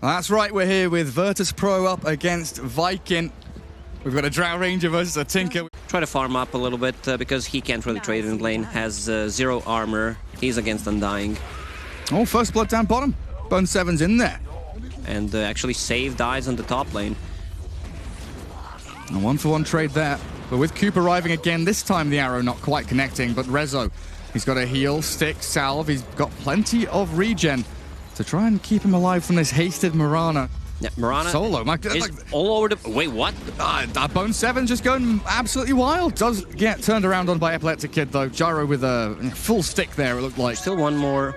That's right, we're here with Virtus Pro up against Viking. We've got a Drow Ranger versus a Tinker. Try to farm up a little bit because he can't really trade in lane, has 0 armor, he's against Undying. Oh, first blood down bottom. Bone 7's in there. And actually Save dies on the top lane. A 1-for-1 trade there. But with Coop arriving again, this time the arrow not quite connecting, but Rezo, he's got a heal, stick, salve, he's got plenty of regen to try and keep him alive from this hasted Mirana. Yeah, Mirana solo. is all over the... Wait, what? Bone 7 just going absolutely wild. Does get turned around on by Epileptic Kid, though. Gyro with a full stick there, it looked like. Still one more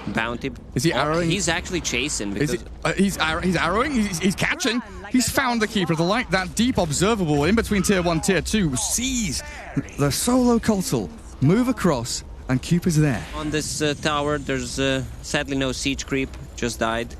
bounty. Is he arrowing? He's actually chasing. Because he's arrowing, he's catching. He's found the Keeper of the Light. That deep observable in between Tier 1, Tier 2 sees the solo Cultal move across, and Coop is there. On this tower, there's sadly no siege creep, just died.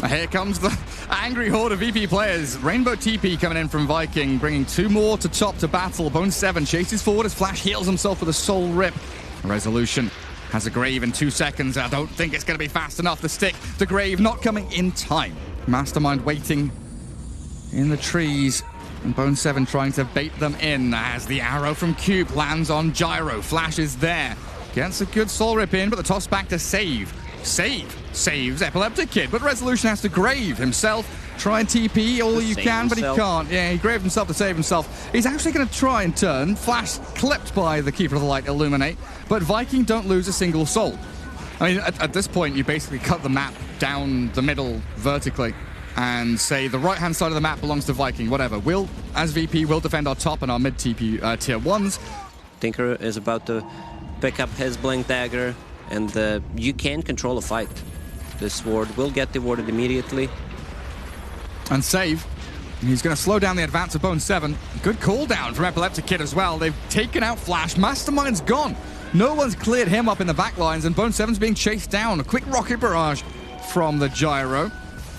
Here comes the angry horde of VP players. Rainbow TP coming in from Viking, bringing 2 more to top to battle. Bone 7 chases forward as Flash heals himself with a soul rip. Resolution has a grave in 2 seconds. I don't think it's going to be fast enough. The stick, the grave not coming in time. Mastermind waiting in the trees. And Bone 7 trying to bait them in as the arrow from Cube lands on Gyro. Flash is there. Gets a good soul rip in, but the toss back to Save. Saves Epileptic Kid, but Resolution has to grave himself. Try and TP all you can, but he can't. Yeah, he graved himself to save himself. He's actually going to try and turn. Flash clipped by the Keeper of the Light, Illuminate, but Viking don't lose a single soul. I mean, at this point, you basically cut the map down the middle vertically and say the right-hand side of the map belongs to Viking, whatever. We'll, as VP, will defend our top and our mid-TP tier 1s. Tinker is about to pick up his Blink Dagger, and you can control a fight. This ward will get rewarded immediately. And Save. He's going to slow down the advance of Bone 7. Good cooldown from Epileptic Kid as well. They've taken out Flash. Mastermind's gone. No one's cleared him up in the back lines, and Bone 7's being chased down. A quick rocket barrage from the Gyro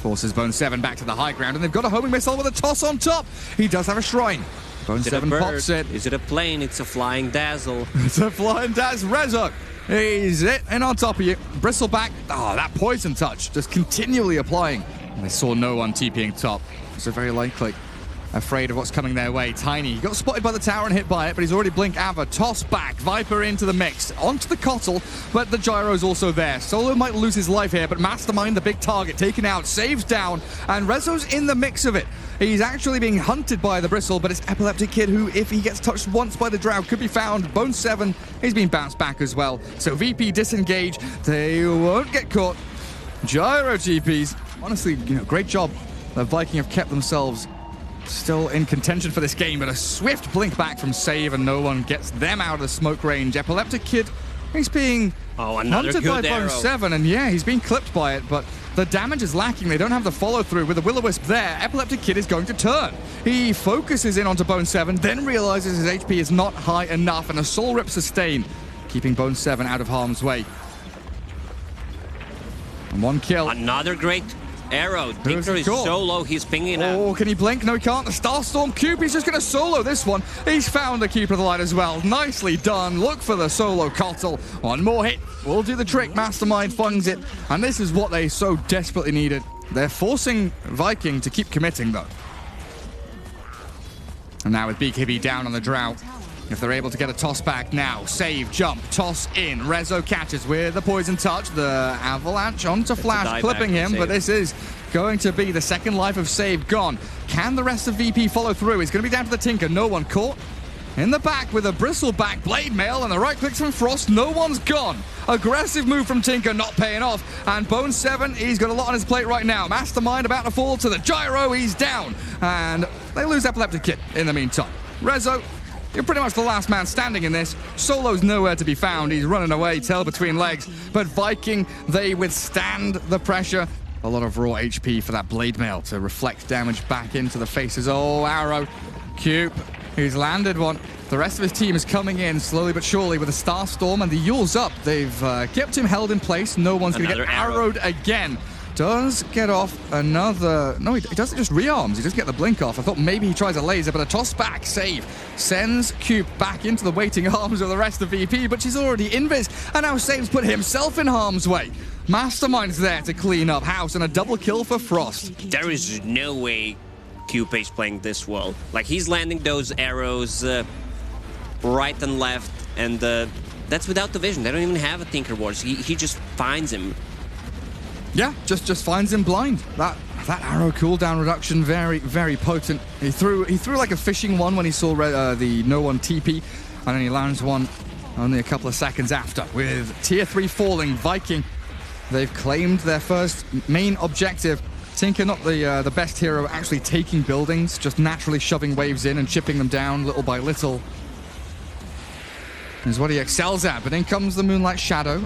forces Bone 7 back to the high ground, and they've got a homing missile with a toss on top. He does have a shrine. Bone 7 pops it. Is it a plane? It's a flying dazzle. It's a flying dazzle. Rezo. He's it, and on top of you. Bristleback. Oh, that poison touch just continually applying. And they saw no one TPing top, so very likely afraid of what's coming their way. Tiny, he got spotted by the tower and hit by it, but he's already Blink Ava. Toss back, Viper into the mix, onto the Cottle, but the Gyro's also there. Solo might lose his life here, but Mastermind, the big target, taken out, Saves down, and Rezo's in the mix of it. He's actually being hunted by the Bristle, but it's Epileptic Kid who, if he gets touched once by the Drow, could be found. Bone 7, he's been bounced back as well. So VP disengage, they won't get caught. Gyro TPs. Honestly, great job. The Viking have kept themselves still in contention for this game, but a swift blink back from Save, and no one gets them out of the smoke range. Epileptic Kid, he's being hunted by Bone 7, and yeah, he's being clipped by it, but the damage is lacking. They don't have the follow-through. With the Will-O-Wisp there, Epileptic Kid is going to turn. He focuses in onto Bone 7, then realizes his HP is not high enough, and a Soul Rip sustain, keeping Bone 7 out of harm's way. And 1 kill. Another great arrow. Tinker is solo, he's pinging out. Oh, can he blink? No, he can't. The Starstorm Cube, he's just going to solo this one. He's found the Keeper of the Light as well. Nicely done. Look for the solo Cottle. 1 more hit will do the trick. Mastermind funds it. And this is what they so desperately needed. They're forcing Viking to keep committing, though. And now with BKB down on the Drow. If they're able to get a toss back now, Save, jump, toss in. Rezo catches with the poison touch. The avalanche onto Flash, clipping him, but this is going to be the second life of Save gone. Can the rest of VP follow through? It's going to be down to the Tinker. No one caught. In the back with a Bristleback blade mail and the right clicks from Frost. No one's gone. Aggressive move from Tinker, not paying off. And Bone 7, he's got a lot on his plate right now. Mastermind about to fall to the Gyro. He's down. And they lose Epileptic Kid in the meantime. Rezo, you're pretty much the last man standing in this. Solo's nowhere to be found. He's running away, tail between legs. But Viking, they withstand the pressure. A lot of raw HP for that blade mail to reflect damage back into the faces. Oh, arrow. Cube, he's landed one. The rest of his team is coming in slowly but surely with a Starstorm, and the Yule's up. They've kept him held in place. No one's going to get arrowed again. Does get off another... No, he doesn't just rearms. He doesn't get the blink off. I thought maybe he tries a laser, but a toss back Save sends Cube back into the waiting arms of the rest of VP, but she's already invis, and now Save's put himself in harm's way. Mastermind's there to clean up house, and a double kill for Frost. There is no way QP's playing this well. Like, he's landing those arrows right and left, and that's without the vision. They don't even have a Tinker Wars. He just finds him. Yeah, just finds him blind. That arrow cooldown reduction, very, very potent. He threw like a fishing one when he saw the no one TP, and then he lands one only a couple of seconds after. With tier 3 falling, Viking, they've claimed their first main objective. Tinker, not the best hero, actually taking buildings, just naturally shoving waves in and chipping them down little by little is what he excels at. But in comes the Moonlight Shadow.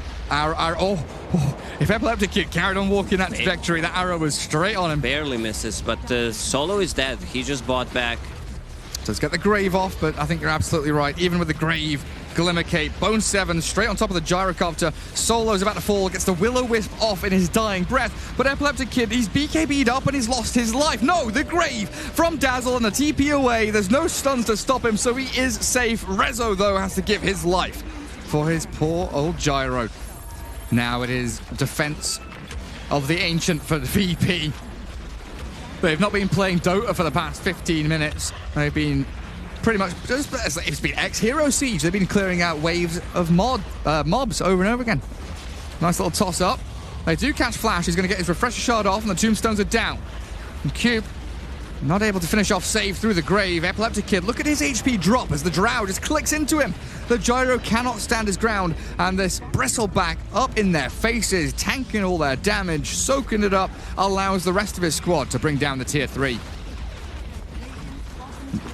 If Epileptic Kid carried on walking that trajectory, that arrow was straight on him. Barely misses, but Solo is dead. He just bought back. Does get the Grave off, but I think you're absolutely right. Even with the Grave, Glimmer Cape, Bone 7 straight on top of the Gyrocopter. Solo's about to fall, gets the Will-O-Wisp off in his dying breath, but Epileptic Kid, he's BKB'd up and he's lost his life. No, the Grave from Dazzle and the TP away. There's no stuns to stop him, so he is safe. Rezo, though, has to give his life for his poor old Gyro. Now it is defense of the Ancient for the VP. They've not been playing Dota for the past 15 minutes. They've been pretty much, it's been ex-Hero Siege. They've been clearing out waves of mobs over and over again. Nice little toss up. They do catch Flash. He's going to get his Refresher Shard off, and the Tombstones are down. And Cube not able to finish off save through the Grave. Epileptic Kid, look at his HP drop as the Drow just clicks into him. The Gyro cannot stand his ground, and this Bristleback up in their faces, tanking all their damage, soaking it up, allows the rest of his squad to bring down the tier 3.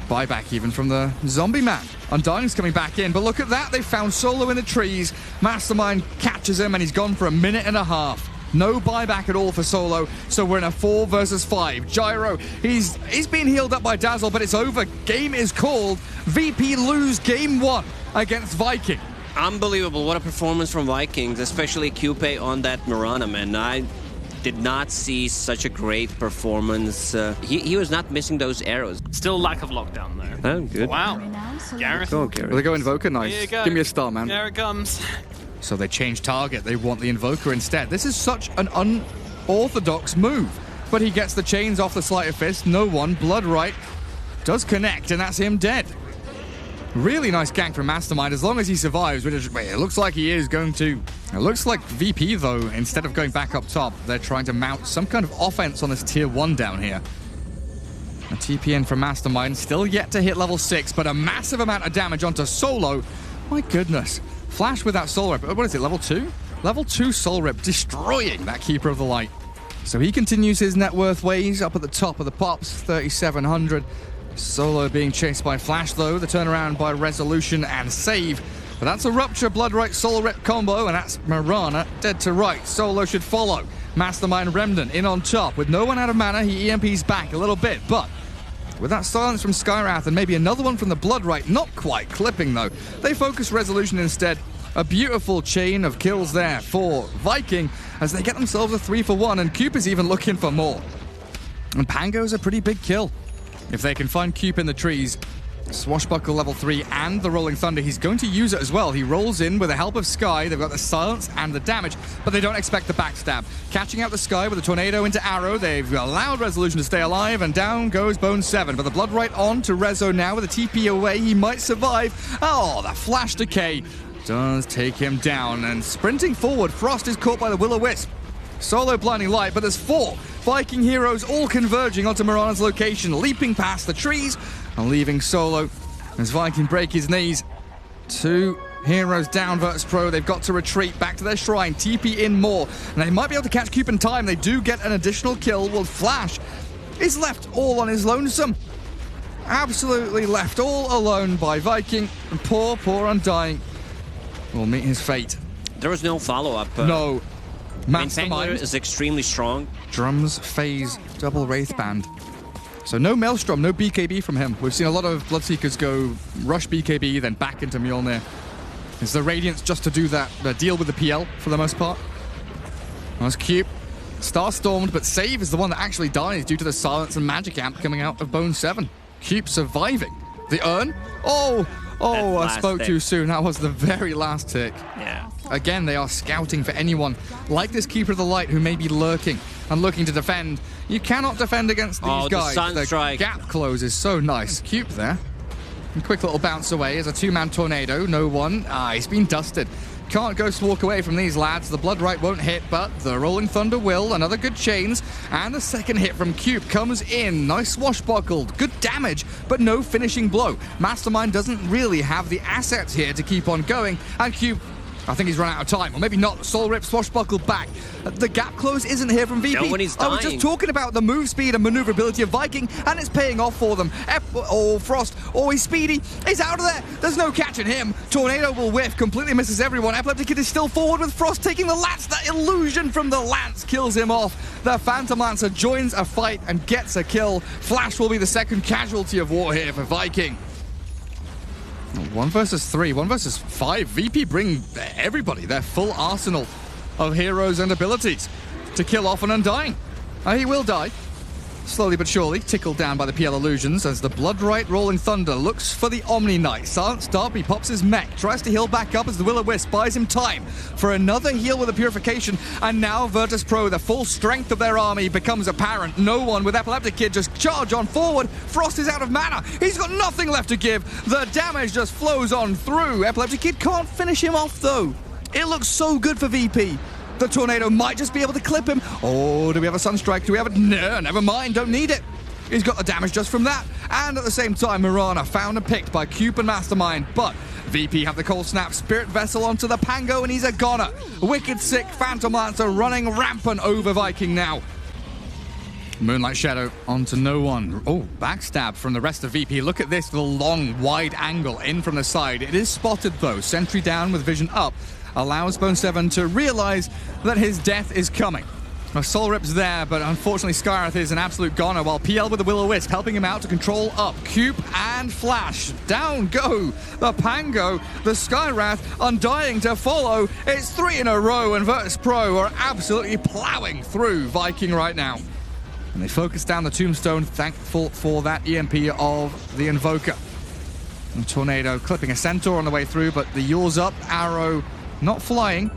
Buyback even from the Zombie Man. Undying's coming back in, but look at that. They found Solo in the trees. Mastermind catches him, and he's gone for a minute and a half. No buyback at all for Solo, so we're in a 4 versus 5. Gyro, he's been healed up by Dazzle, but it's over. Game is called. VP lose game 1 against Viking. Unbelievable. What a performance from Vikings, especially QP on that Mirana, man. I did not see such a great performance. He was not missing those arrows. Still lack of lockdown there. Oh, good. Wow. Gareth. Go, Gareth. Well, they go Invoker, nice. Here you go. Give me a star, man. There it comes. So they change target. They want the Invoker instead. This is such an unorthodox move. But he gets the chains off the Sleight of Fist. No one. Bloodright does connect, and that's him dead. Really nice gank from Mastermind, as long as he survives, which it looks like he is going to. It looks like VP, though, instead of going back up top, they're trying to mount some kind of offense on this tier 1 down here. A TP in from Mastermind, still yet to hit level 6, but a massive amount of damage onto Solo. My goodness. Flash without Soul Rip. What is it, level 2? Level 2 Soul Rip, destroying that Keeper of the Light. So he continues his net worth ways up at the top of the pops, 3,700. Solo being chased by Flash, though. The turnaround by Resolution and Save. But that's a Rupture, Bloodright, Soul Rip combo, and that's Mirana dead to right. Solo should follow. Mastermind Remnant in on top. With no one out of mana, he EMPs back a little bit, but with that silence from Skywrath and maybe another one from the Bloodright, not quite clipping, though. They focus Resolution instead. A beautiful chain of kills there for Viking as they get themselves a 3-for-1, and Coop is even looking for more. And Pango's a pretty big kill. If they can find Coop in the trees, Swashbuckle level 3 and the Rolling Thunder, he's going to use it as well. He rolls in with the help of Sky. They've got the silence and the damage, but they don't expect the backstab. Catching out the Sky with a Tornado into Arrow. They've allowed Resolution to stay alive, and down goes Bone 7. But the Bloodright on to Rezo now with a TP away. He might survive. Oh, the Flash Decay does take him down. And sprinting forward, Frost is caught by the Will-O-Wisp. Solo Blinding Light, but there's 4 Viking heroes all converging onto Mirana's location, leaping past the trees and leaving Solo as Viking break his knees. 2 heroes down, Virtus Pro. They've got to retreat back to their shrine, TP in more, and they might be able to catch Coop in time. They do get an additional kill. Well, Flash is left all on his lonesome. Absolutely left all alone by Viking, and poor Undying will meet his fate. There was no follow-up. No. Mastermind is extremely strong. Drums, Phase, double Wraith Band. So no Maelstrom, no BKB from him. We've seen a lot of Bloodseekers go rush BKB, then back into Mjolnir. Is the Radiance just to do that, deal with the PL for the most part? That's cute. Star Stormed, but Save is the one that actually dies due to the Silence and Magic Amp coming out of Bone 7. Cube surviving. The Urn? Oh, Oh, I spoke tick. too soon. That was the very last tick. Yeah. Again, they are scouting for anyone like this Keeper of the Light who may be lurking and looking to defend. You cannot defend against these guys. The Sunstrike. Gap close is so nice. Cube there. And quick little bounce away as a two-man tornado. No one. He's been dusted. Can't ghost walk away from these lads. The Blood Right won't hit, but the Rolling Thunder will. Another good chains. And the second hit from Cube comes in. Nice swashbuckled. Good damage, but no finishing blow. Mastermind doesn't really have the assets here to keep on going. And Cube, I think he's run out of time. Or maybe not. Soul Rip swashbuckled back. The gap close isn't here from VP. No, when he's I was just talking about the move speed and maneuverability of Viking, and it's paying off for them. Frost, he's speedy. He's out of there. There's no catching him. Tornado will whiff, completely misses everyone. Epileptic Kid is still forward with Frost taking the Lance. The illusion from the Lance kills him off. The Phantom Lancer joins a fight and gets a kill. Flash will be the second casualty of war here for Viking. 1 versus 3, 1 versus 5. VP bring everybody, their full arsenal of heroes and abilities to kill off an Undying. He will die, slowly but surely, tickled down by the PL illusions as the Blood Right Rolling Thunder looks for the Omni Knight. Silent Stop, he pops his mech, tries to heal back up as the Will-O-Wisp buys him time for another heal with a Purification, and now Virtus Pro, the full strength of their army becomes apparent. No one with Epileptic Kid just charge on forward. Frost is out of mana. He's got nothing left to give. The damage just flows on through. Epileptic Kid can't finish him off though. It looks so good for VP. The Tornado might just be able to clip him. Oh, do we have a Sunstrike? Do we have it? No, never mind. Don't need it. He's got the damage just from that. And at the same time, Mirana found and picked by Cube and Mastermind. But VP have the Cold Snap Spirit Vessel onto the Pango, and he's a goner. Wicked sick Phantom Lancer running rampant over Viking now. Moonlight Shadow onto no one. Oh, backstab from the rest of VP. Look at this, the long, wide angle in from the side. It is spotted, though. Sentry down with vision up allows Bone 7 to realize that his death is coming. Soul Rip's there, but unfortunately Gareth is an absolute goner, while PL with the Will-O-Wisp helping him out to control up. Cube and Flash. Down go the Pango. The Skywrath Undying to follow. It's 3 in a row, and Virtus Pro are absolutely plowing through Viking right now. And they focus down the Tombstone, thankful for that EMP of the Invoker. And Tornado clipping a Centaur on the way through, but the Yule's up, arrow not flying.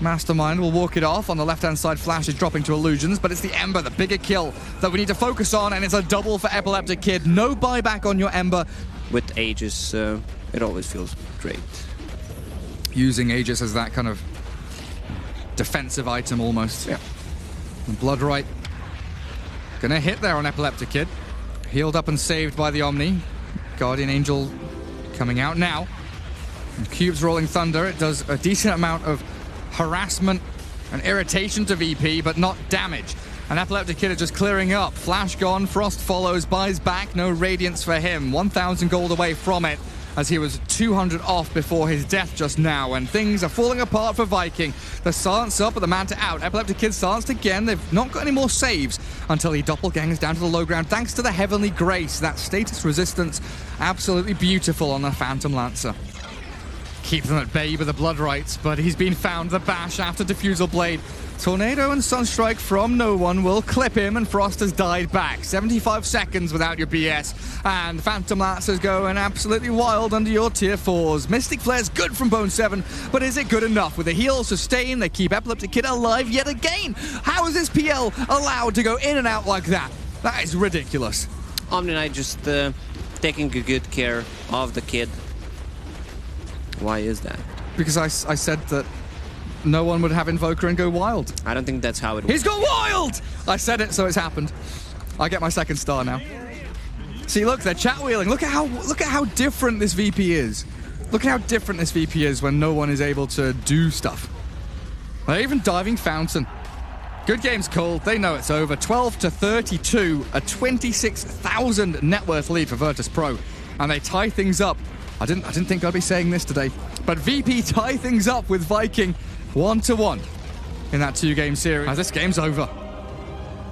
Mastermind will walk it off. On the left-hand side, Flash is dropping to illusions, but it's the Ember, the bigger kill that we need to focus on, and it's a double for Epileptic Kid. No buyback on your Ember. With Aegis, it always feels great. Using Aegis as that kind of defensive item almost. Yeah. Blood Right gonna hit there on Epileptic Kid. Healed up and saved by the Omni. Guardian Angel coming out now. And Cube's Rolling Thunder. It does a decent amount of harassment and irritation to VP, but not damage. And Epileptic Kid is just clearing up. Flash gone, Frost follows, buys back. No Radiance for him. 1,000 gold away from it, as he was 200 off before his death just now, and things are falling apart for Viking. The silence up, but the Manta out. Epileptic Kid silenced again. They've not got any more saves until he doppelgangers down to the low ground, thanks to the Heavenly Grace. That status resistance, absolutely beautiful on the Phantom Lancer. Keep them at bay with the Blood Rights, but he's been found. The bash after Diffusal Blade. Tornado and Sunstrike from no one will clip him, and Frost has died back. 75 seconds without your BS, and Phantom Lancer's going absolutely wild under your tier 4s. Mystic Flare's good from Bone 7, but is it good enough? With the heal sustain, they keep Epileptic Kid alive yet again. How is this PL allowed to go in and out like that? That is ridiculous. Omni Knight just taking good care of the kid. Why is that? Because I said that no one would have Invoker and go wild. I don't think that's how it works. He's gone wild! I said it, so it's happened. I get my second star now. See, look, they're chat wheeling. Look at how different this VP is. Look at how different this VP is when no one is able to do stuff. They're even diving Fountain. Good game's called. They know it's over. 12-32, a 26,000 net worth lead for Virtus Pro, and they tie things up. I didn't think I'd be saying this today, but VP tie things up with Viking 1-1 in that 2-game series. As this game's over.